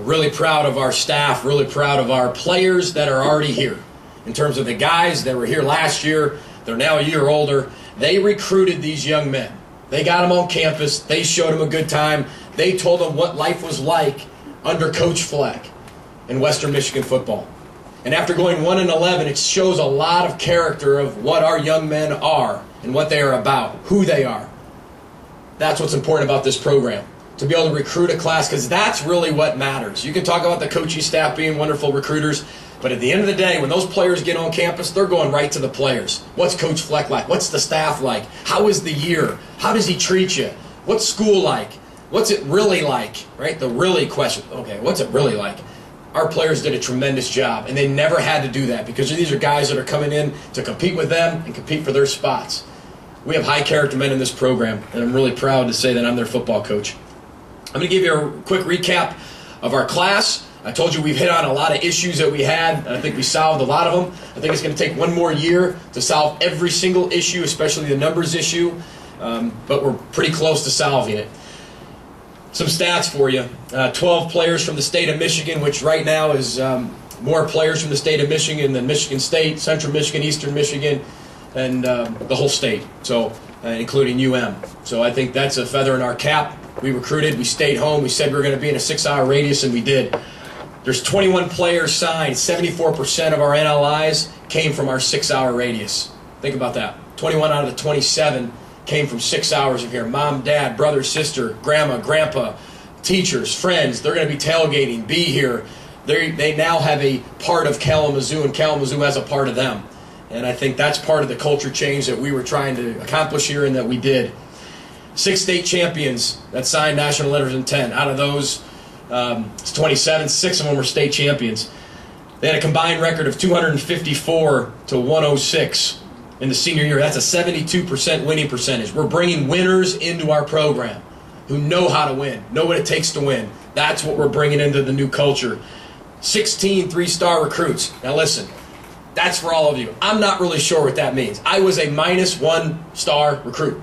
really proud of our staff, really proud of our players that are already here. In terms of the guys that were here last year, they're now a year older. They recruited these young men. They got them on campus. They showed them a good time. They told them what life was like under Coach Fleck in Western Michigan football. And after going 1-11, it shows a lot of character of what our young men are and what they are about, who they are. That's what's important about this program, to be able to recruit a class, because that's really what matters. You can talk about the coaching staff being wonderful recruiters, but at the end of the day, when those players get on campus, they're going right to the players. What's Coach Fleck like? What's the staff like? How is the year? How does he treat you? What's school like? What's it really like? Right? The really question. Okay, what's it really like? Our players did a tremendous job, and they never had to do that because these are guys that are coming in to compete with them and compete for their spots. We have high character men in this program, and I'm really proud to say that I'm their football coach. I'm going to give you a quick recap of our class. I told you we've hit on a lot of issues that we had, and I think we solved a lot of them. I think it's going to take one more year to solve every single issue, especially the numbers issue, but we're pretty close to solving it. Some stats for you. 12 players from the state of Michigan, which right now is more players from the state of Michigan than Michigan State, Central Michigan, Eastern Michigan, and the whole state, so including UM. So I think that's a feather in our cap. We recruited, we stayed home, we said we were going to be in a 6-hour radius, and we did. There's 21 players signed. 74% of our NLIs came from our 6-hour radius. Think about that. 21 out of the 27 came from 6 hours of here. Mom, dad, brother, sister, grandma, grandpa, teachers, friends. They're going to be tailgating, be here. They now have a part of Kalamazoo, and Kalamazoo has a part of them. And I think that's part of the culture change that we were trying to accomplish here and that we did. 6 state champions that signed national letters of intent. Out of those, it's 27. 6 of them were state champions. They had a combined record of 254 to 106 in the senior year. That's a 72% winning percentage. We're bringing winners into our program who know how to win, know what it takes to win. That's what we're bringing into the new culture. 16 3-star recruits. Now listen, that's for all of you. I'm not really sure what that means. I was a -1-star recruit,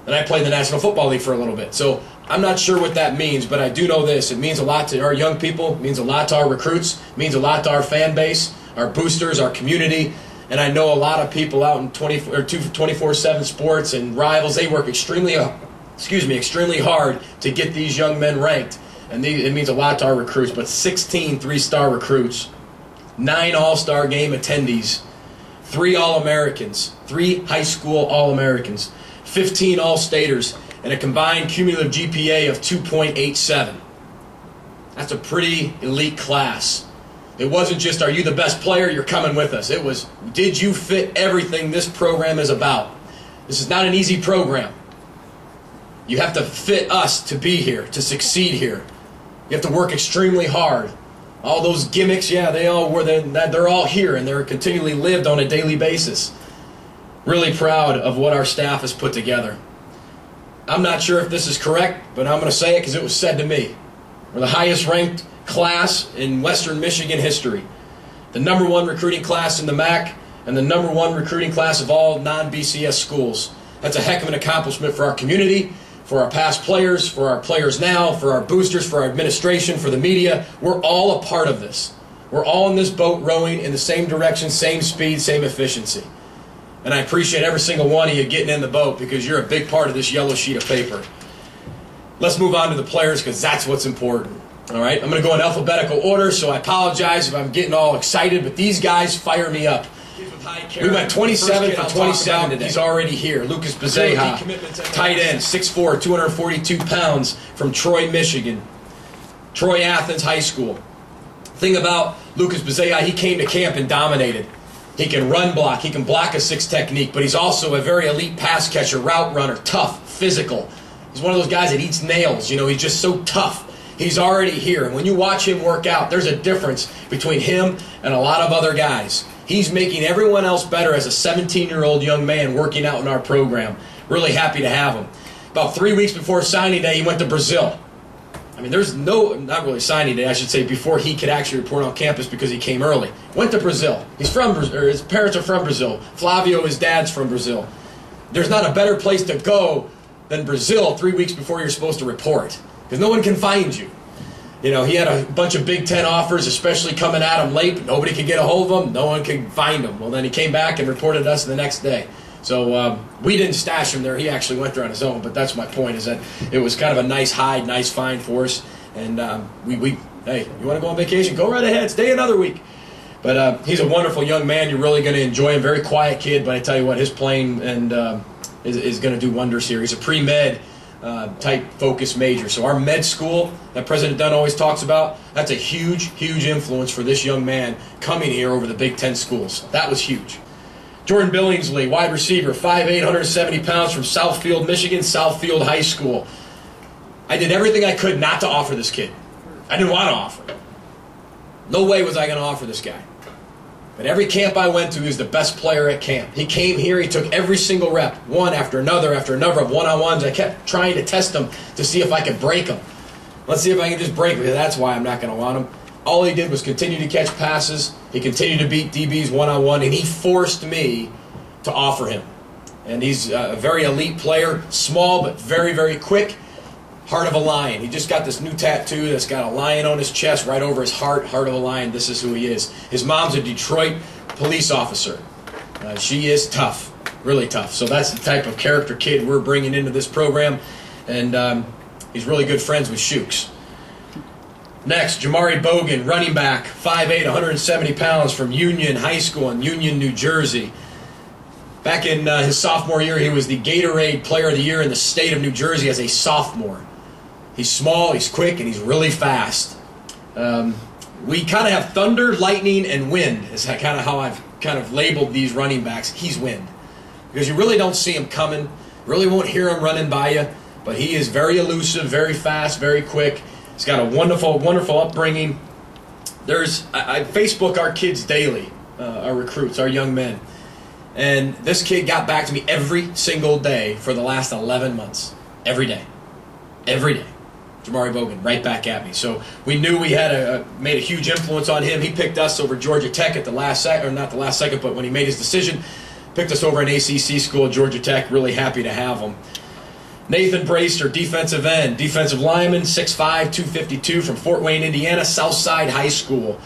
and I played in the National Football League for a little bit. So I'm not sure what that means, but I do know this. It means a lot to our young people. It means a lot to our recruits. It means a lot to our fan base, our boosters, our community. And I know a lot of people out in 24/7 sports and rivals. They work extremely hard to get these young men ranked. And it means a lot to our recruits. But 16 3-star recruits, 9 all-star game attendees, 3 All-Americans, 3 high school All-Americans, 15 All-Staters, and a combined cumulative GPA of 2.87. That's a pretty elite class. It wasn't just, are you the best player, you're coming with us. It was, did you fit everything this program is about? This is not an easy program. You have to fit us to be here, to succeed here. You have to work extremely hard. All those gimmicks, yeah, they're all here, and they're continually lived on a daily basis. Really proud of what our staff has put together. I'm not sure if this is correct, but I'm going to say it because it was said to me. We're the highest ranked class in Western Michigan history. The #1 recruiting class in the MAC, and the #1 recruiting class of all non-BCS schools. That's a heck of an accomplishment for our community, for our past players, for our players now, for our boosters, for our administration, for the media. We're all a part of this. We're all in this boat rowing in the same direction, same speed, same efficiency. And I appreciate every single one of you getting in the boat because you're a big part of this yellow sheet of paper. Let's move on to the players because that's what's important. All right, I'm going to go in alphabetical order, so I apologize if I'm getting all excited, but these guys fire me up. We went 27 for 27 today. He's already here. Lucas Bezeha, tight end, 6'4", 242 pounds, from Troy, Michigan. Troy Athens High School. Thing about Lucas Bezeha, he came to camp and dominated. He can run block, he can block a 6 technique, but he's also a very elite pass catcher, route runner, tough, physical. He's one of those guys that eats nails. You know, he's just so tough. He's already here. And when you watch him work out, there's a difference between him and a lot of other guys. He's making everyone else better as a 17-year-old young man working out in our program. Really happy to have him. About 3 weeks before signing day, he went to Brazil. I mean, there's not really signing day, I should say, before he could actually report on campus because he came early. Went to Brazil. He's from Brazil, or his parents are from Brazil. Flavio, his dad's from Brazil. There's not a better place to go than Brazil 3 weeks before you're supposed to report because no one can find you. You know, he had a bunch of Big Ten offers, especially coming at him late, but nobody could get a hold of him. No one could find him. Well, then he came back and reported to us the next day. So we didn't stash him there. He actually went there on his own, but that's my point, is that it was kind of a nice hide, nice find for us. And hey, you want to go on vacation? Go right ahead. Stay another week. But he's a wonderful young man. You're really going to enjoy him. Very quiet kid, but I tell you what, his playing and is going to do wonders here. He's a pre-med type focus major. So our med school that President Dunn always talks about, that's a huge, huge influence for this young man coming here over the Big Ten schools. That was huge. Jordan Billingsley, wide receiver, 5'8", 170 pounds from Southfield, Michigan, Southfield High School. I did everything I could not to offer this kid. I didn't want to offer. No way was I going to offer this guy. But every camp I went to, he was the best player at camp. He came here, he took every single rep, one after another of one-on-ones. I kept trying to test him to see if I could break him. Let's see if I can just break him, because that's why I'm not going to want him. All he did was continue to catch passes. He continued to beat DBs one-on-one, and he forced me to offer him. And he's a very elite player, small but very, very quick. Heart of a lion. He just got this new tattoo that's got a lion on his chest right over his heart. Heart of a lion. This is who he is. His mom's a Detroit police officer. She is tough. Really tough. So that's the type of character kid we're bringing into this program. And he's really good friends with Shooks. Next, Jamari Bogan, running back, 5'8", 170 pounds from Union High School in Union, New Jersey. Back in his sophomore year, he was the Gatorade Player of the Year in the state of New Jersey as a sophomore. He's small, he's quick, and he's really fast. We kind of have thunder, lightning, and wind is kind of how I've kind of labeled these running backs. He's wind. Because you really don't see him coming, really won't hear him running by you, but he is very elusive, very fast, very quick. He's got a wonderful, wonderful upbringing. I Facebook our kids daily, our recruits, our young men. And this kid got back to me every single day for the last 11 months. Every day. Every day. Jamari Bogan, right back at me. So we knew we had made a huge influence on him. He picked us over Georgia Tech at the last second, or not the last second, but when he made his decision, picked us over an ACC school, Georgia Tech. Really happy to have him. Nathan Bracer, defensive end, defensive lineman, 6'5", 252 from Fort Wayne, Indiana, Southside High School.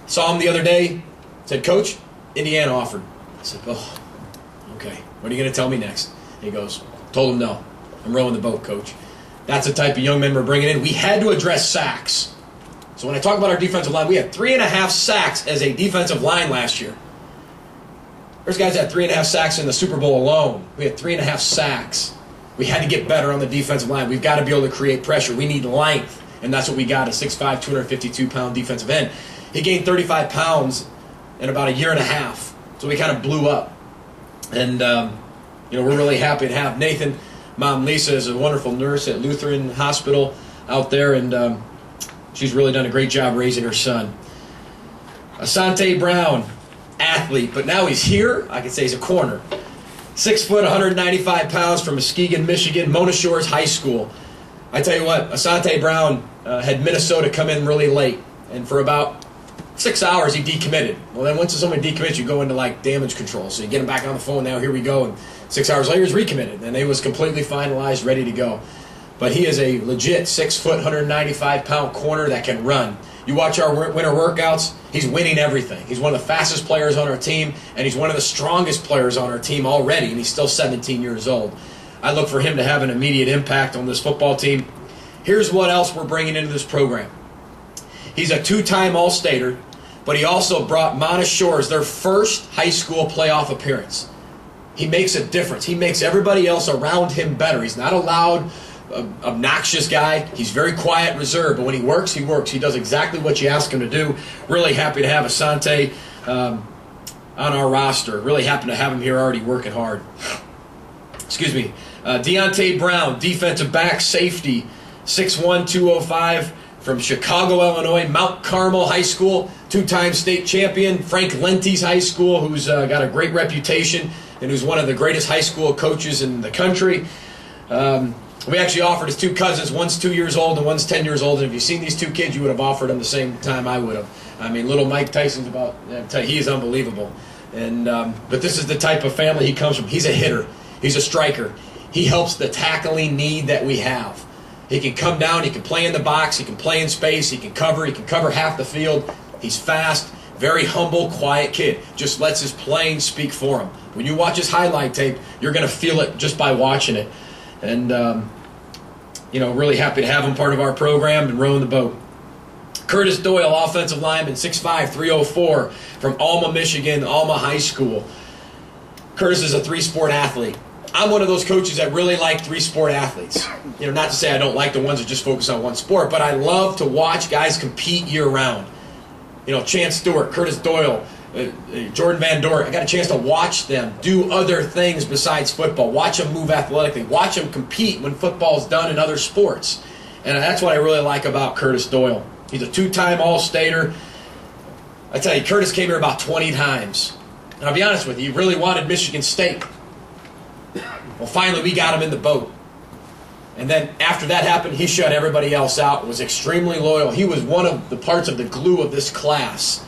Saw him the other day, said, "Coach, Indiana offered." I said, "Oh, okay. What are you going to tell me next?" He goes, "Told him no. I'm rowing the boat, Coach." That's the type of young men we're bringing in. We had to address sacks. So when I talk about our defensive line, we had 3.5 sacks as a defensive line last year. There's guys that had 3.5 sacks in the Super Bowl alone. We had 3.5 sacks. We had to get better on the defensive line. We've got to be able to create pressure. We need length, and that's what we got, a 6'5", 252-pound defensive end. He gained 35 pounds in about a year and a half, so we kind of blew up. And, we're really happy to have Nathan. Mom Lisa is a wonderful nurse at Lutheran Hospital out there, and she's really done a great job raising her son. Asante Brown, athlete, but now he's here. I could say he's a corner. 6 foot, 195 pounds from Muskegon, Michigan, Mona Shores High School. I tell you what, Asante Brown had Minnesota come in really late, and for about 6 hours he decommitted. Well, then once someone decommits, you go into like damage control. So you get him back on the phone. Now here we go, and 6 hours later he's recommitted, and he was completely finalized, ready to go. But he is a legit 6 foot, 195 pound corner that can run. You watch our winter workouts, he's winning everything. He's one of the fastest players on our team, and he's one of the strongest players on our team already, and he's still 17 years old. I look for him to have an immediate impact on this football team. Here's what else we're bringing into this program. He's a 2-time All-Stater, but he also brought Mona Shores their first high school playoff appearance. He makes a difference. He makes everybody else around him better. He's not a loud, obnoxious guy. He's very quiet, reserved, but when he works, he works. He does exactly what you ask him to do. Really happy to have Asante on our roster. Really happy to have him here already working hard. Excuse me. Deontay Brown, defensive back, safety, 6'1", 205 from Chicago, Illinois, Mount Carmel High School, 2-time state champion, Frank Lente's high school, who's got a great reputation and who's one of the greatest high school coaches in the country. We actually offered his 2 cousins. One's 2 years old and one's 10 years old. And if you've seen these 2 kids, you would have offered them the same time I would have. I mean, little Mike Tyson's he is unbelievable. And but this is the type of family he comes from. He's a hitter. He's a striker. He helps the tackling need that we have. He can come down, he can play in the box, he can play in space, he can cover half the field. He's fast, very humble, quiet kid. Just lets his playing speak for him. When you watch his highlight tape, you're going to feel it just by watching it. And, really happy to have him part of our program and rowing the boat. Curtis Doyle, offensive lineman, 6'5", 304, from Alma, Michigan, Alma High School. Curtis is a three-sport athlete. I'm one of those coaches that really like three-sport athletes. Not to say I don't like the ones that just focus on one sport, but I love to watch guys compete year-round. Chance Stewart, Curtis Doyle, Jordan Van Dorn. I got a chance to watch them do other things besides football. Watch them move athletically. Watch them compete when football's done in other sports. And that's what I really like about Curtis Doyle. He's a two-time All-Stater. I tell you, Curtis came here about 20 times. And I'll be honest with you, he really wanted Michigan State. Well, finally, we got him in the boat. And then after that happened, he shut everybody else out, was extremely loyal. He was one of the parts of the glue of this class,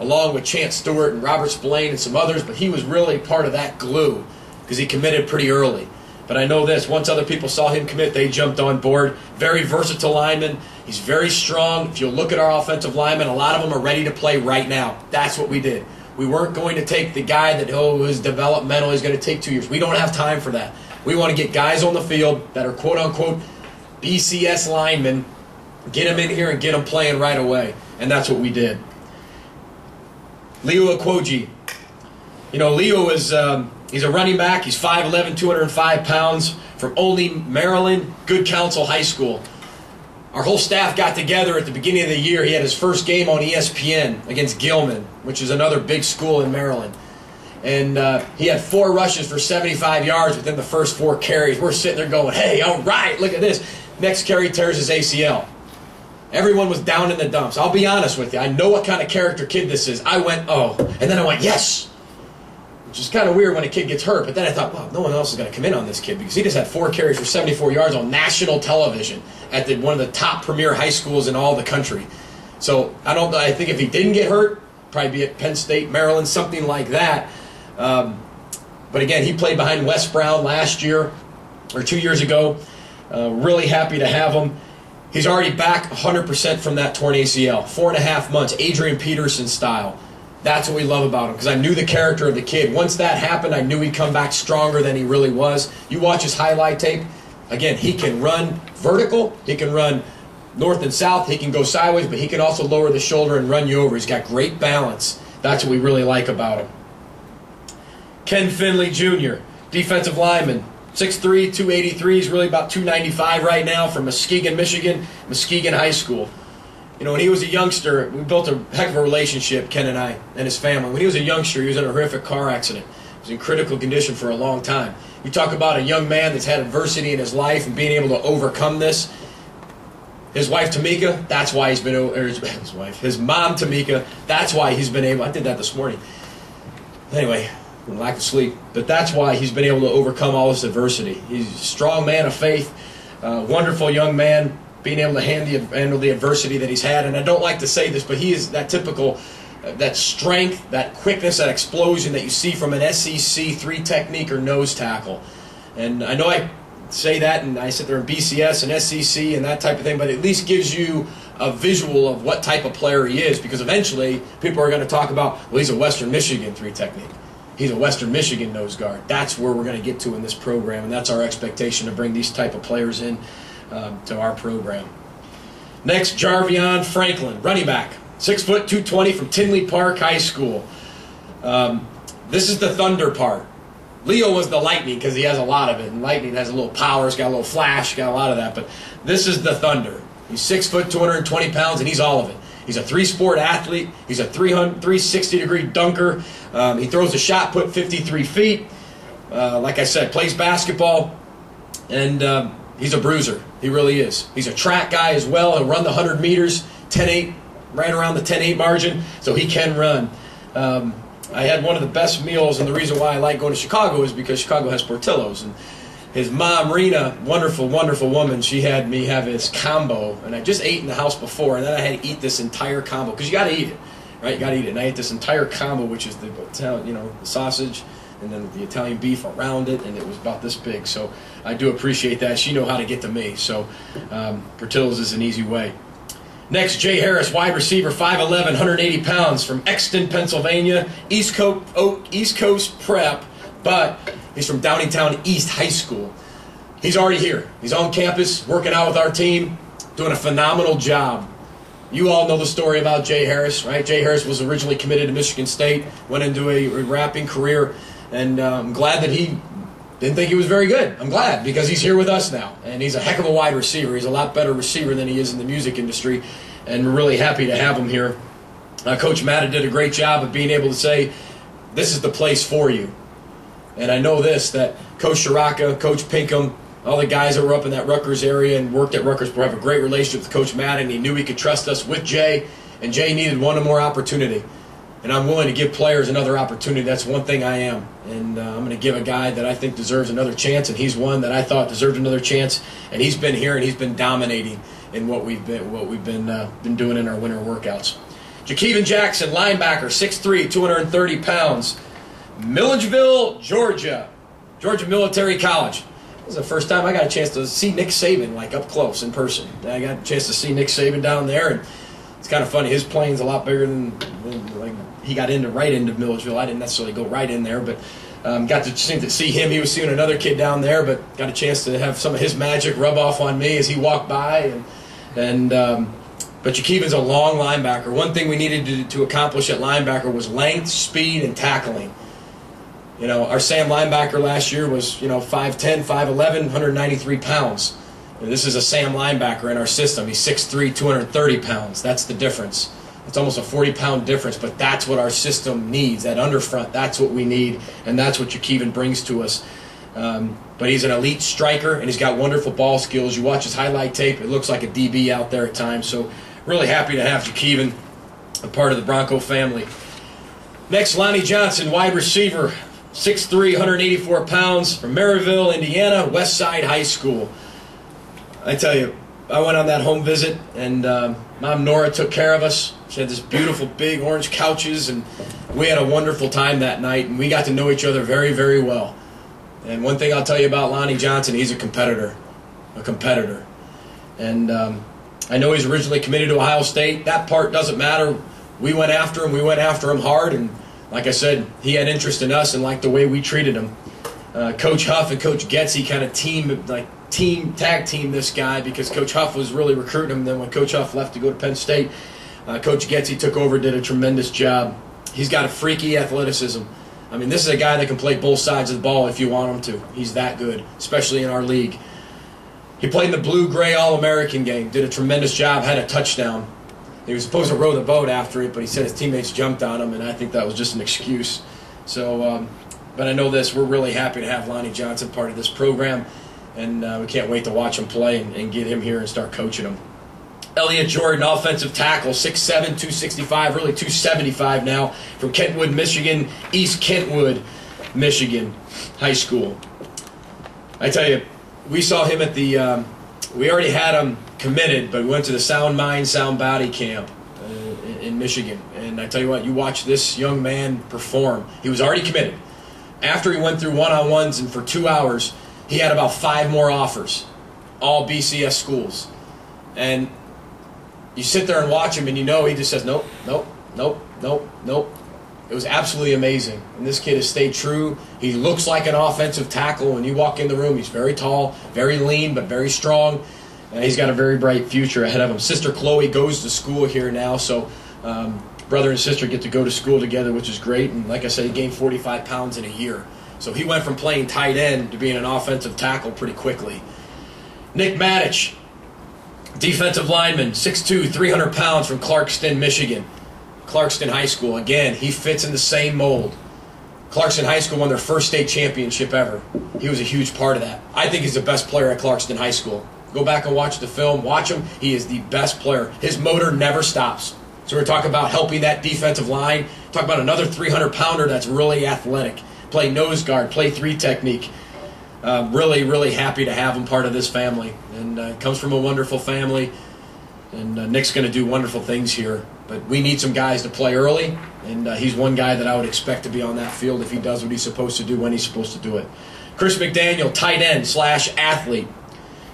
along with Chance Stewart and Robert Spillane and some others, but he was really part of that glue because he committed pretty early. But I know this, once other people saw him commit, they jumped on board. Very versatile lineman. He's very strong. If you look at our offensive linemen, a lot of them are ready to play right now. That's what we did. We weren't going to take the guy that, is developmental, is going to take 2 years. We don't have time for that. We want to get guys on the field that are quote-unquote BCS linemen, get them in here and get them playing right away. And that's what we did. Leo Akwoji. Leo is he's a running back. He's 5'11", 205 pounds, from Olney, Maryland, Good Counsel High School. Our whole staff got together at the beginning of the year. He had his first game on ESPN against Gilman, which is another big school in Maryland. And he had 4 rushes for 75 yards within the first 4 carries. We're sitting there going, hey, all right, look at this. Next carry, tears his ACL. Everyone was down in the dumps. I'll be honest with you. I know what kind of character kid this is. I went, oh. And then I went, yes. Which is kind of weird when a kid gets hurt. But then I thought, well, no one else is going to come in on this kid because he just had 4 carries for 74 yards on national television at one of the top premier high schools in all the country. So I think if he didn't get hurt, probably be at Penn State, Maryland, something like that. But again, he played behind Wes Brown last year or 2 years ago. Really happy to have him. He's already back 100% from that torn ACL. 4.5 months, Adrian Peterson style. That's what we love about him because I knew the character of the kid. Once that happened, I knew he'd come back stronger than he really was. You watch his highlight tape. Again, he can run vertical. He can run north and south. He can go sideways, but he can also lower the shoulder and run you over. He's got great balance. That's what we really like about him. Ken Finley Jr., defensive lineman, 6'3", 283. He's really about 295 right now, from Muskegon, Michigan, Muskegon High School. When he was a youngster, we built a heck of a relationship, Ken and I, and his family. When he was a youngster, he was in a horrific car accident. He was in critical condition for a long time. You talk about a young man that's had adversity in his life and being able to overcome this. His wife, Tamika, that's why he's been, his mom, Tamika, that's why he's been able, I did that this morning. Anyway, lack of sleep. But that's why he's been able to overcome all this adversity. He's a strong man of faith, wonderful young man, being able to handle the adversity that he's had. And I don't like to say this, but he is that typical, that strength, that quickness, that explosion that you see from an SEC 3 technique or nose tackle. And I know I say that, and I sit there in BCS and SEC and that type of thing, but it at least gives you a visual of what type of player he is, because eventually people are going to talk about, well, he's a Western Michigan 3 technique. He's a Western Michigan nose guard. That's where we're going to get to in this program, and that's our expectation, to bring these type of players in to our program. Next, Jarvion Franklin, running back, 6 foot 220 from Tinley Park High School. This is the thunder part. Leo was the lightning because he has a lot of it, and lightning has a little power, it's got a little flash, got a lot of that, but this is the thunder. He's 6 foot 220 pounds, and he's all of it. He's a 3-sport athlete. He's a 360-degree dunker. He throws a shot put 53 feet. Like I said, plays basketball, and he's a bruiser. He really is. He's a track guy as well. He'll run the 100 meters, 10.8, right around the 10.8 margin, so he can run. I had one of the best meals, and the reason why I like going to Chicago is because Chicago has Portillo's. And his mom, Rena, wonderful, wonderful woman, she had me have this combo, and I just ate in the house before, and then I had to eat this entire combo, because you got to eat it, right? You got to eat it. And I ate this entire combo, which is the sausage, and then the Italian beef around it, and it was about this big. So I do appreciate that. She knew how to get to me. So Portillo's is an easy way. Next, Jay Harris, wide receiver, 5'11", 180 pounds, from Exton, Pennsylvania, East Coast prep, but he's from Downingtown East High School. He's already here. He's on campus, working out with our team, doing a phenomenal job. You all know the story about Jay Harris, right? Jay Harris was originally committed to Michigan State, went into a rapping career, and I'm glad that he didn't think he was very good. I'm glad, because he's here with us now, and he's a heck of a wide receiver. He's a lot better receiver than he is in the music industry, and we're really happy to have him here. Coach Matta did a great job of being able to say, this is the place for you. And I know this, that Coach Shiraka, Coach Pinkham, all the guys that were up in that Rutgers area and worked at Rutgers have a great relationship with Coach Matta, and he knew he could trust us with Jay, and Jay needed one more opportunity. And I'm willing to give players another opportunity. That's one thing I am. And I'm going to give a guy that I think deserves another chance, and he's one that I thought deserved another chance. And he's been here, and he's been dominating in what we've been doing in our winter workouts. Jakeevan Jackson, linebacker, 6'3", 230 pounds, Milledgeville, Georgia Military College. This is the first time I got a chance to see Nick Saban like up close in person. I got a chance to see Nick Saban down there, and it's kind of funny. His plane's a lot bigger than like he got right into Milledgeville. I didn't necessarily go right in there, but got to see him. He was seeing another kid down there, but got a chance to have some of his magic rub off on me as he walked by. But Jakeevan's a long linebacker. One thing we needed to accomplish at linebacker was length, speed, and tackling. You know, our Sam linebacker last year was 5'10", 5'11", 193 pounds. And this is a Sam linebacker in our system. He's 6'3", 230 pounds. That's the difference. It's almost a 40-pound difference, but that's what our system needs. That underfront, that's what we need, and that's what Jakeevan brings to us. But he's an elite striker, and he's got wonderful ball skills. You watch his highlight tape, it looks like a DB out there at times. So really happy to have Jakeevan a part of the Bronco family. Next, Lonnie Johnson, wide receiver, 6'3", 184 pounds, from Maryville, Indiana, Westside High School. I tell you, I went on that home visit, and Mom Nora took care of us. She had this beautiful big orange couches, and we had a wonderful time that night, and we got to know each other very, very well. And one thing I'll tell you about Lonnie Johnson, he's a competitor. And I know he's originally committed to Ohio State. That part doesn't matter. We went after him hard, and like I said, he had interest in us and liked the way we treated him. Coach Huff and Coach Getzy kind of tag team this guy, because Coach Huff was really recruiting him. Then when Coach Huff left to go to Penn State, Coach Getzy took over, did a tremendous job. He's got a freaky athleticism. I mean, this is a guy that can play both sides of the ball if you want him to. He's that good, especially in our league. He played in the blue-gray All-American game, did a tremendous job, had a touchdown. He was supposed to row the boat after it, but he said his teammates jumped on him, and I think that was just an excuse. So, but I know this, we're really happy to have Lonnie Johnson part of this program, and we can't wait to watch him play and get him here and start coaching him. Elliott Jordan, offensive tackle, 6'7", 265, really 275 now, from Kentwood, Michigan, East Kentwood, Michigan High School. I tell you, we saw him at the, we already had him committed, but we went to the Sound Mind, Sound Body camp in Michigan. And I tell you what, you watch this young man perform. He was already committed. After he went through one-on-ones and for 2 hours, he had about 5 more offers, all BCS schools. And you sit there and watch him, and you know he just says, nope, nope, nope, nope, nope. It was absolutely amazing. And this kid has stayed true. He looks like an offensive tackle. When you walk in the room, he's very tall, very lean, but very strong. And he's got a very bright future ahead of him. Sister Chloe goes to school here now, so brother and sister get to go to school together, which is great. And like I said, he gained 45 pounds in a year. So he went from playing tight end to being an offensive tackle pretty quickly. Nick Matich, defensive lineman, 6'2", 300 pounds, from Clarkston, Michigan. Clarkston High School. Again, he fits in the same mold. Clarkston High School won their first state championship ever. He was a huge part of that. I think he's the best player at Clarkston High School. Go back and watch the film. Watch him. He is the best player. His motor never stops. So we're talking about helping that defensive line. Talk about another 300-pounder that's really athletic. Play nose guard, play 3 technique. Really, really happy to have him part of this family. And comes from a wonderful family. And Nick's going to do wonderful things here. But we need some guys to play early, and he's one guy that I would expect to be on that field if he does what he's supposed to do when he's supposed to do it. Chris McDaniel, tight end / athlete.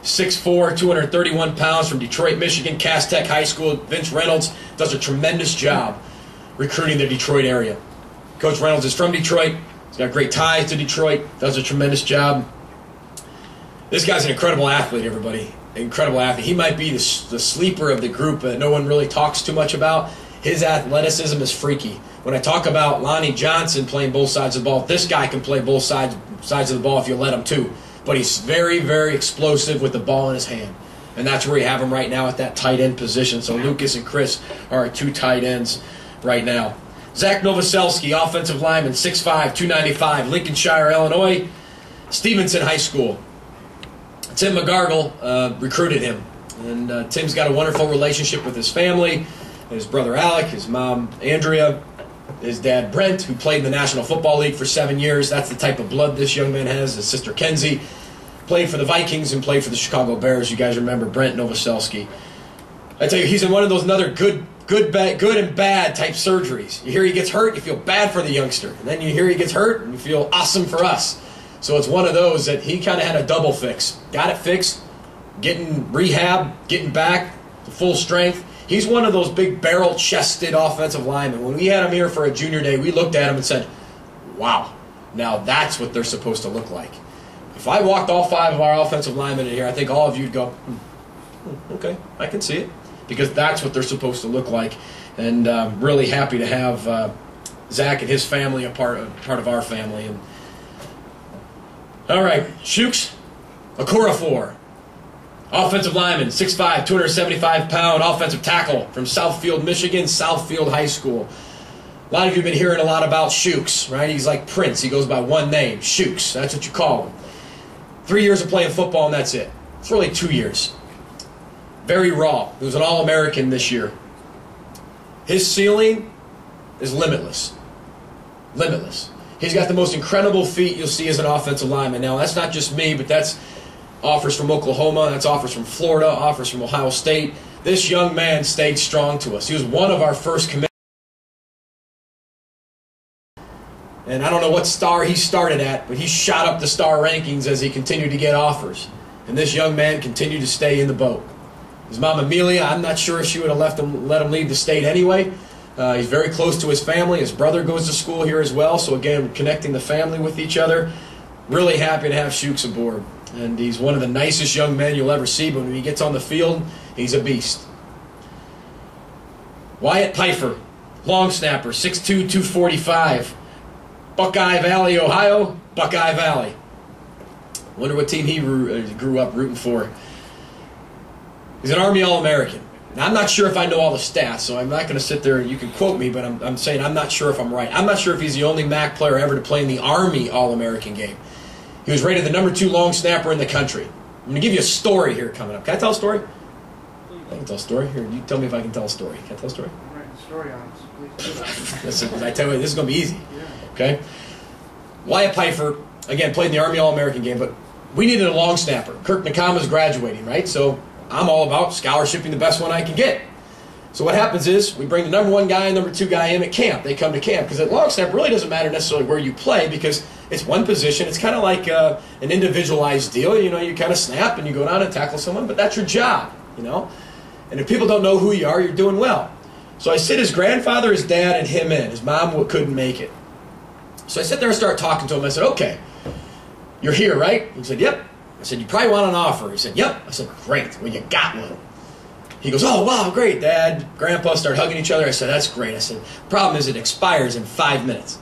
6'4", 231 pounds from Detroit, Michigan, Cass Tech High School. Vince Reynolds does a tremendous job recruiting the Detroit area. Coach Reynolds is from Detroit. He's got great ties to Detroit. Does a tremendous job. This guy's an incredible athlete, everybody. Incredible athlete. He might be the sleeper of the group that no one really talks too much about. His athleticism is freaky. When I talk about Lonnie Johnson playing both sides of the ball, this guy can play both sides of the ball if you let him too. But he's very, very explosive with the ball in his hand. And that's where you have him right now at that tight end position. So Lucas and Chris are our 2 tight ends right now. Zach Novoselsky, offensive lineman, 6'5", 295, Lincolnshire, Illinois, Stevenson High School. Tim McGargle recruited him. And Tim's got a wonderful relationship with his family, his brother Alec, his mom Andrea, his dad Brent, who played in the National Football League for 7 years. That's the type of blood this young man has. His sister Kenzie played for the Vikings and played for the Chicago Bears. You guys remember Brent Novoselsky. I tell you, he's in one of those another good and bad type surgeries. You hear he gets hurt, you feel bad for the youngster. And then you hear he gets hurt, and you feel awesome for us. So it's one of those that he kind of had a double fix. Got it fixed, getting rehab, getting back to full strength. He's one of those big barrel-chested offensive linemen. When we had him here for a junior day, we looked at him and said, wow, now that's what they're supposed to look like. If I walked all 5 of our offensive linemen in here, I think all of you would go, okay, I can see it. Because that's what they're supposed to look like. And really happy to have Zach and his family a part of our family. And all right, Shooks Okorafor, offensive lineman, 6'5", 275-pound offensive tackle from Southfield, Michigan, Southfield High School. A lot of you have been hearing a lot about Shooks, right? He's like Prince. He goes by one name, Shooks. That's what you call him. 3 years of playing football, and that's it. It's really 2 years. Very raw. He was an All-American this year. His ceiling is limitless. Limitless. He's got the most incredible feet you'll see as an offensive lineman. Now, that's not just me, but that's offers from Oklahoma, that's offers from Florida, offers from Ohio State. This young man stayed strong to us. He was one of our first commitments. And I don't know what star he started at, but he shot up the star rankings as he continued to get offers. And this young man continued to stay in the boat. His mom, Amelia, I'm not sure if she would have let him leave the state anyway. He's very close to his family. His brother goes to school here as well. So, again, connecting the family with each other. Really happy to have Shooks aboard. And he's one of the nicest young men you'll ever see. But when he gets on the field, he's a beast. Wyatt Pfeiffer, long snapper, 6'2", 245. Buckeye Valley, Ohio, Buckeye Valley. Wonder what team he grew up rooting for. He's an Army All-American. Now, I'm not sure if I know all the stats, so I'm not going to sit there and you can quote me, but I'm saying I'm not sure if I'm right. I'm not sure if he's the only MAC player ever to play in the Army All-American game. He was rated the #2 long snapper in the country. I'm going to give you a story here coming up. Can I tell a story? I can tell a story. Here, you tell me if I can tell a story. Can I tell a story? I'm writing a story on this. Please. Listen, I tell you, this is going to be easy. Yeah. Okay? Wyatt Pfeiffer, again, played in the Army All-American game, but we needed a long snapper. Kirk Nakama's graduating, right? So I'm all about scholarshiping the best one I can get. So what happens is we bring the #1 guy and #2 guy in at camp. They come to camp because at long snap really doesn't matter necessarily where you play because it's one position. It's kind of like an individualized deal. You know, you kind of snap and you go down and tackle someone, but that's your job, you know. And if people don't know who you are, you're doing well. So I sit his grandfather, his dad, and him in. His mom couldn't make it. So I sit there and start talking to him. I said, okay, you're here, right? He said, yep. I said, you probably want an offer. He said, yep. I said, great. Well, you got one. He goes, oh, wow, great, Dad. Grandpa started hugging each other. I said, that's great. I said, problem is it expires in 5 minutes.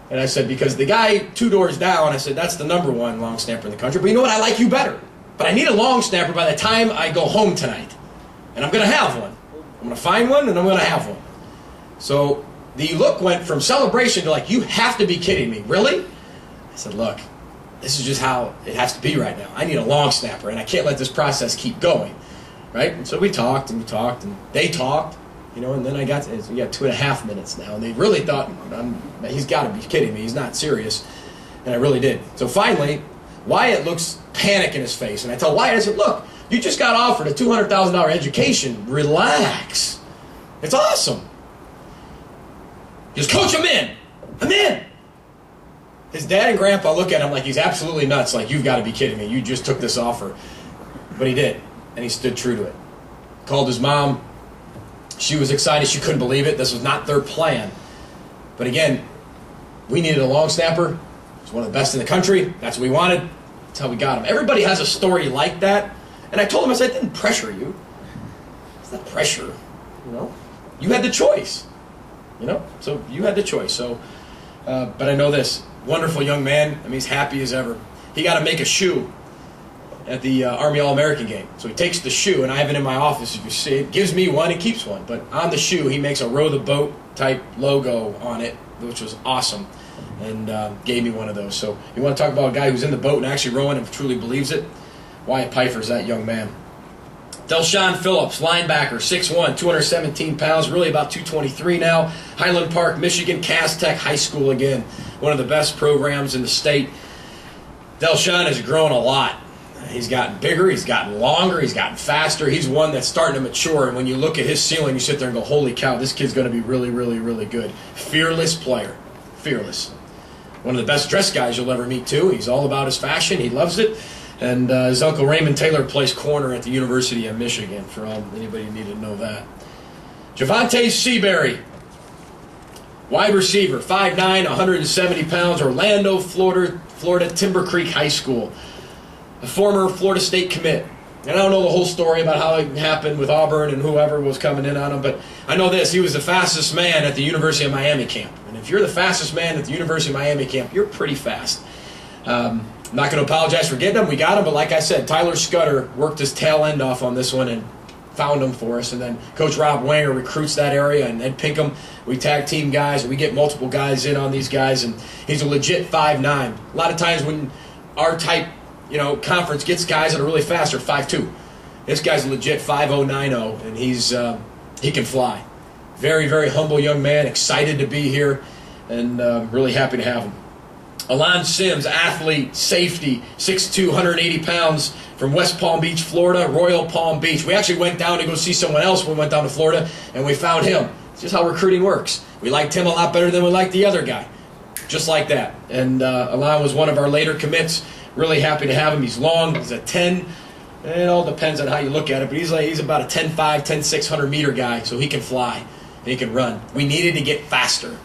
And I said, because the guy 2 doors down, I said, that's the #1 long snapper in the country. But you know what? I like you better. But I need a long snapper by the time I go home tonight. And I'm going to have one. I'm going to find one, and I'm going to have one. So the look went from celebration to like, you have to be kidding me. Really? I said, look, this is just how it has to be right now. I need a long snapper, and I can't let this process keep going. Right? And so we talked, and they talked, you know, and then we got 2.5 minutes now, and they really thought, he's got to be kidding me. He's not serious. And I really did. So finally, Wyatt looks panic in his face, and I tell Wyatt, I said, look, You just got offered a $200,000 education. Relax. It's awesome. He goes, Coach, I'm in. I'm in. His dad and grandpa look at him like he's absolutely nuts, like, you've got to be kidding me. You just took this offer. But he did, and he stood true to it. Called his mom. She was excited. She couldn't believe it. This was not their plan. But again, we needed a long snapper. He's one of the best in the country. That's what we wanted. That's how we got him. Everybody has a story like that. And I told him, I said, I didn't pressure you. It's not pressure, you know. You had the choice, you know. So you had the choice. So, but I know this. Wonderful young man. I mean, he's happy as ever. He got to make a shoe at the Army All-American game. So he takes the shoe, and I have it in my office, if you see it. Gives me one and keeps one. But on the shoe, he makes a row the boat type logo on it, which was awesome, and gave me one of those. So you want to talk about a guy who's in the boat and actually rowing and truly believes it? Wyatt Pfeiffer's that young man. Delshawn Phillips, linebacker, 6'1", 217 pounds, really about 223 now. Highland Park, Michigan, Cass Tech High School again. One of the best programs in the state. Delshawn has grown a lot. He's gotten bigger, he's gotten longer, he's gotten faster. He's one that's starting to mature, and when you look at his ceiling, you sit there and go, holy cow, this kid's going to be really, really, really good. Fearless player. Fearless. One of the best dressed guys you'll ever meet, too. He's all about his fashion. He loves it. And his uncle Raymond Taylor plays corner at the University of Michigan, for anybody who needed to know that. Javante Seabury, wide receiver, 5'9", 170 pounds, Orlando, Florida, Timber Creek High School. A former Florida State commit. And I don't know the whole story about how it happened with Auburn and whoever was coming in on him, but I know this. He was the fastest man at the University of Miami camp. And if you're the fastest man at the University of Miami camp, you're pretty fast. I'm not going to apologize for getting him. We got him, but like I said, Tyler Scudder worked his tail end off on this one and found him for us. And then Coach Rob Wanger recruits that area, and Ed Pinkham, we tag team guys, and we get multiple guys in on these guys, and he's a legit 5'9". A lot of times when our type, conference gets guys that are really fast are 5'2". This guy's a legit 5'0", and he can fly. Very, very humble young man, excited to be here, and really happy to have him. Alon Sims, athlete, safety, 6'2", 180 pounds, from West Palm Beach, Florida, Royal Palm Beach. We actually went down to go see someone else when we went down to Florida, and we found him. It's just how recruiting works. We liked him a lot better than we liked the other guy. Just like that. And Alon was one of our later commits. Really happy to have him. He's long. He's a 10. It all depends on how you look at it, but he's about a 10'5", 10'6", 100-meter guy, so he can fly and he can run. We needed to get faster,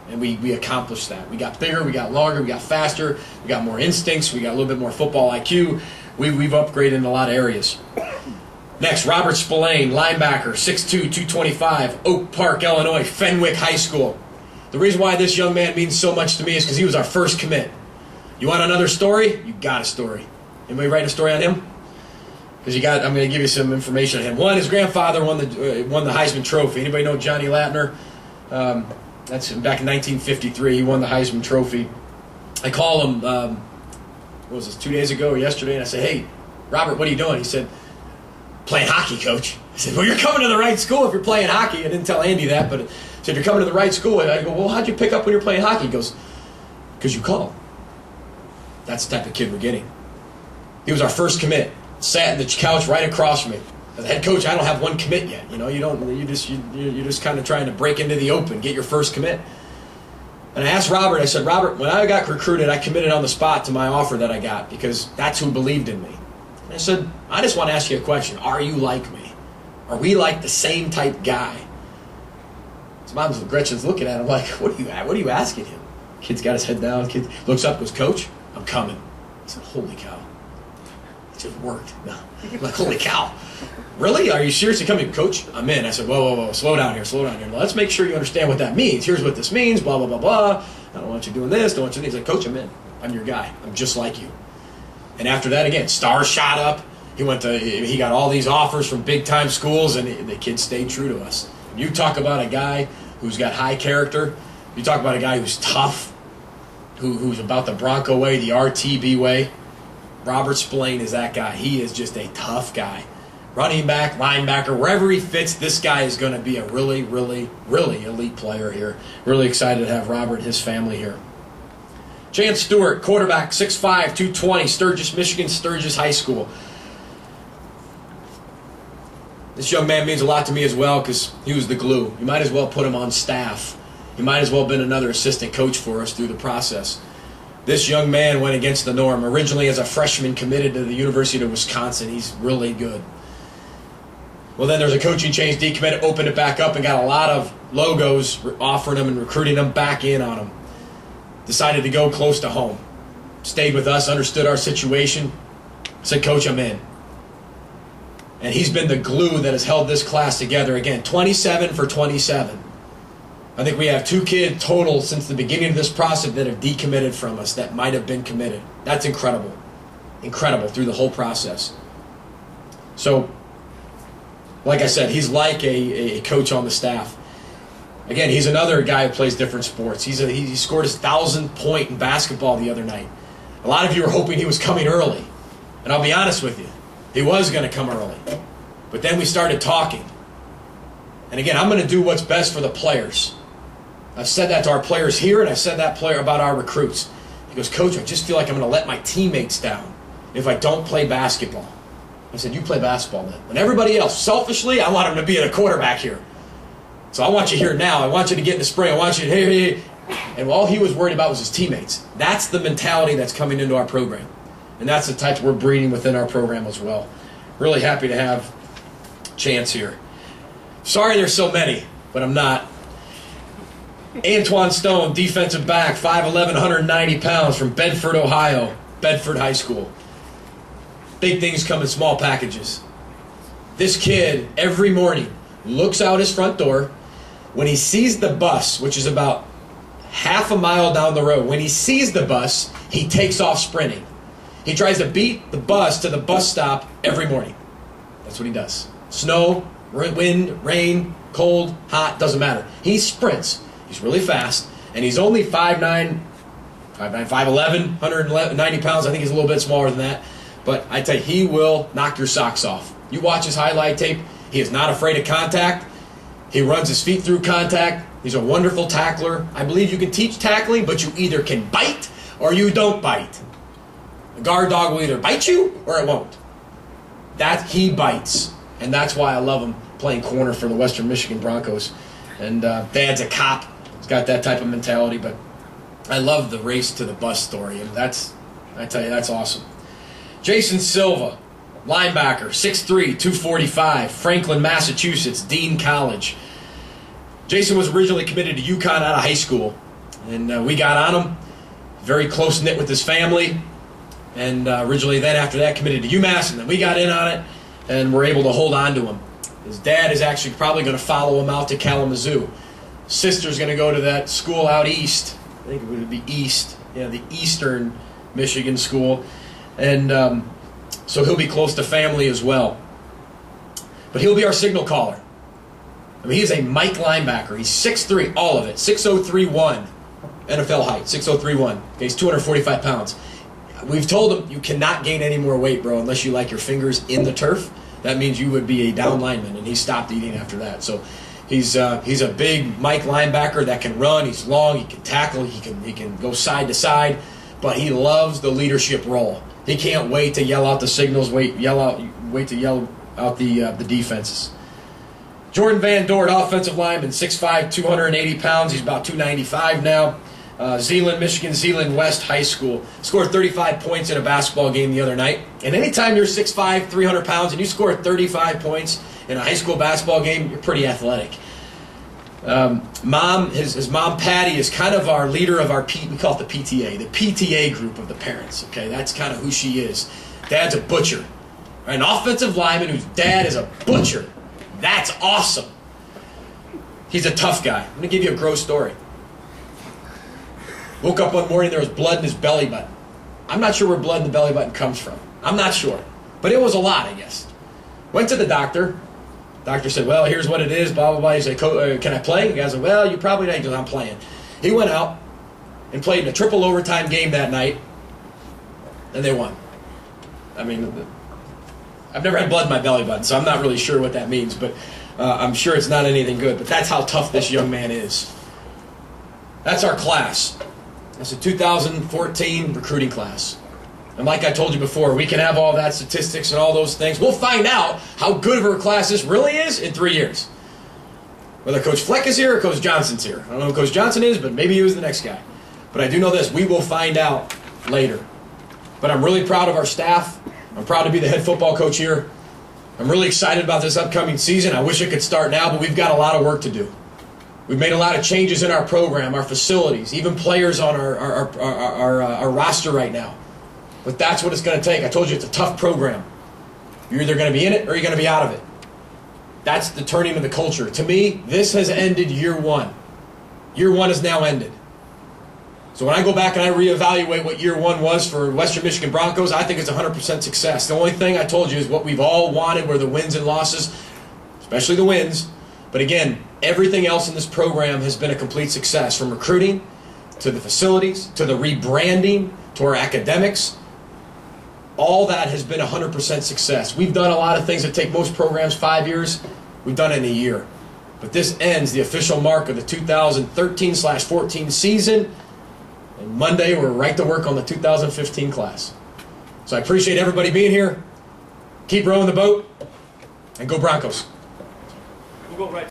and we accomplished that. We got bigger, we got longer, we got faster, we got more instincts, we got a little bit more football IQ. We've upgraded in a lot of areas. Next, Robert Spillane, linebacker, 6'2", 225, Oak Park, Illinois, Fenwick High School. The reason why this young man means so much to me is because he was our first commit. You want another story? You got a story. Anybody write a story on him? Because I'm going to give you some information on him. One, his grandfather won the Heisman Trophy. Anybody know Johnny Latner? That's back in 1953. He won the Heisman Trophy. I call him, what was this, 2 days ago or yesterday, and I said, hey, Robert, what are you doing? He said, playing hockey, Coach. I said, well, you're coming to the right school if you're playing hockey. I didn't tell Andy that, but I said, you're coming to the right school. And I go, well, how'd you pick up when you're playing hockey? He goes, because you called. That's the type of kid we're getting. He was our first commit. Sat in the couch right across from me. As head coach, I don't have one commit yet. You're just kind of trying to break into the open, get your first commit. And I asked Robert, I said, Robert, when I got recruited, I committed on the spot to my offer that I got because that's who believed in me. And I said, I just want to ask you a question. Are you like me? Are we like the same type guy? His mom's Gretchen's looking at him like, what are you asking him? Kid's got his head down. Kid looks up, goes, Coach, I'm coming. I said, holy cow. It just worked. No. I'm like, holy cow. Really? Are you seriously coming? Coach, I'm in. I said, whoa. Slow down here. Well, let's make sure you understand what that means. Here's what this means, blah, blah, blah, blah. I don't want you doing this. Don't want you doing this. He's like, Coach, I'm in. I'm your guy. I'm just like you. And after that, again, stars shot up. He got all these offers from big-time schools, and the kid stayed true to us. You talk about a guy who's got high character. You talk about a guy who's tough, who's about the Bronco way, the RTB way. Robert Spillane is that guy. He is just a tough guy. Running back, linebacker, wherever he fits, this guy is going to be a really, really, really elite player here. Really excited to have Robert and his family here. Chance Stewart, quarterback, 6'5", 220, Sturgis, Michigan, Sturgis High School. This young man means a lot to me as well because he was the glue. You might as well put him on staff. He might as well have been another assistant coach for us through the process. This young man went against the norm. Originally as a freshman committed to the University of Wisconsin. He's really good. Well, then there's a coaching change, decommitted, opened it back up and got a lot of logos offering him and recruiting him back in on him. Decided to go close to home. Stayed with us, understood our situation. Said, Coach, I'm in. And he's been the glue that has held this class together. Again, 27 for 27. I think we have 2 kids total since the beginning of this process that have decommitted from us that might have been committed. That's incredible. Incredible through the whole process. So, like I said, he's like a coach on the staff. Again, he's another guy who plays different sports. He scored his 1,000th point in basketball the other night. A lot of you were hoping he was coming early. And I'll be honest with you. He was going to come early. But then we started talking. And again, I'm going to do what's best for the players. I've said that to our players here, and I've said that about our recruits. He goes, Coach, I just feel like I'm going to let my teammates down if I don't play basketball. I said, you play basketball then. And everybody else, selfishly, I want him to be a quarterback here. So I want you here now. I want you to get in the spring. I want you to hey. And all he was worried about was his teammates. That's the mentality that's coming into our program. And that's the type we're breeding within our program as well. Really happy to have Chance here. Sorry there's so many, but I'm not. Antoine Stone, defensive back, 5'11", 190 pounds from Bedford, Ohio. Bedford High School. Big things come in small packages. This kid, every morning, looks out his front door. When he sees the bus, which is about half a mile down the road, when he sees the bus, he takes off sprinting. He tries to beat the bus to the bus stop every morning. That's what he does. Snow, wind, rain, cold, hot, doesn't matter. He sprints. He's really fast, and he's only 5'9", 5'11", 190 pounds. I think he's a little bit smaller than that. But I tell you, he will knock your socks off. You watch his highlight tape. He is not afraid of contact. He runs his feet through contact. He's a wonderful tackler. I believe you can teach tackling, but you either can bite or you don't bite. A guard dog will either bite you or it won't. That he bites, and that's why I love him playing corner for the Western Michigan Broncos. And Dad's a cop. He's got that type of mentality, but I love the race to the bus story, and I tell you, that's awesome. Jason Silva, linebacker, 6'3", 245, Franklin, Massachusetts, Dean College. Jason was originally committed to UConn out of high school, and we got on him. Very close-knit with his family, and originally then after that committed to UMass, and then we got in on it, and were able to hold on to him. His dad is actually probably going to follow him out to Kalamazoo. Sister's going to go to that school out east. I think it would be east. Yeah, the Eastern Michigan school. And so he'll be close to family as well. But he'll be our signal caller. I mean, he's a Mike linebacker. He's 6'3", all of it. 6'0", NFL height, 6'0", okay, he's 245 pounds. We've told him, you cannot gain any more weight, bro, unless you like your fingers in the turf. That means you would be a down lineman, and he stopped eating after that. So he's a big Mike linebacker that can run. He's long. He can tackle. He can go side to side. But he loves the leadership role. He can't wait to yell out the signals. Wait to yell out the defenses. Jordan Van Dort, offensive lineman, 6'5", 280 pounds. He's about 295 now. Zeeland, Michigan, Zeeland West High School. Scored 35 points in a basketball game the other night. And anytime you're 6'5", 300 pounds, and you score 35 points in a high school basketball game, you're pretty athletic. His mom, Patty, is kind of our leader of we call it the PTA, the PTA group of the parents. Okay, that's kind of who she is. Dad's a butcher. An offensive lineman whose dad is a butcher. That's awesome. He's a tough guy. I'm going to give you a gross story. Woke up one morning, there was blood in his belly button. I'm not sure where blood in the belly button comes from. I'm not sure. But it was a lot, I guess. Went to the doctor. Doctor said, well, here's what it is, blah, blah, blah. He said, can I play? The guy said, well, you probably not. He goes, I'm playing. He went out and played in a triple overtime game that night, and they won. I mean, I've never had blood in my belly button, so I'm not really sure what that means, but I'm sure it's not anything good. But that's how tough this young man is. That's our class. That's a 2014 recruiting class. And like I told you before, we can have all that statistics and all those things. We'll find out how good of a class this really is in 3 years. Whether Coach Fleck is here or Coach Johnson's here. I don't know who Coach Johnson is, but maybe he was the next guy. But I do know this, we will find out later. But I'm really proud of our staff. I'm proud to be the head football coach here. I'm really excited about this upcoming season. I wish it could start now, but we've got a lot of work to do. We've made a lot of changes in our program, our facilities, even players on our roster right now. But that's what it's going to take. I told you it's a tough program. You're either going to be in it or you're going to be out of it. That's the turning of the culture. To me, this has ended year one. Year one has now ended. So when I go back and I reevaluate what year one was for Western Michigan Broncos, I think it's 100% success. The only thing I told you is what we've all wanted were the wins and losses, especially the wins. But again, everything else in this program has been a complete success, from recruiting to the facilities to the rebranding to our academics. All that has been 100% success. We've done a lot of things that take most programs 5 years. We've done it in a year. But this ends the official mark of the 2013/14 season. And Monday, we're right to work on the 2015 class. So I appreciate everybody being here. Keep rowing the boat, and go Broncos. We'll go right.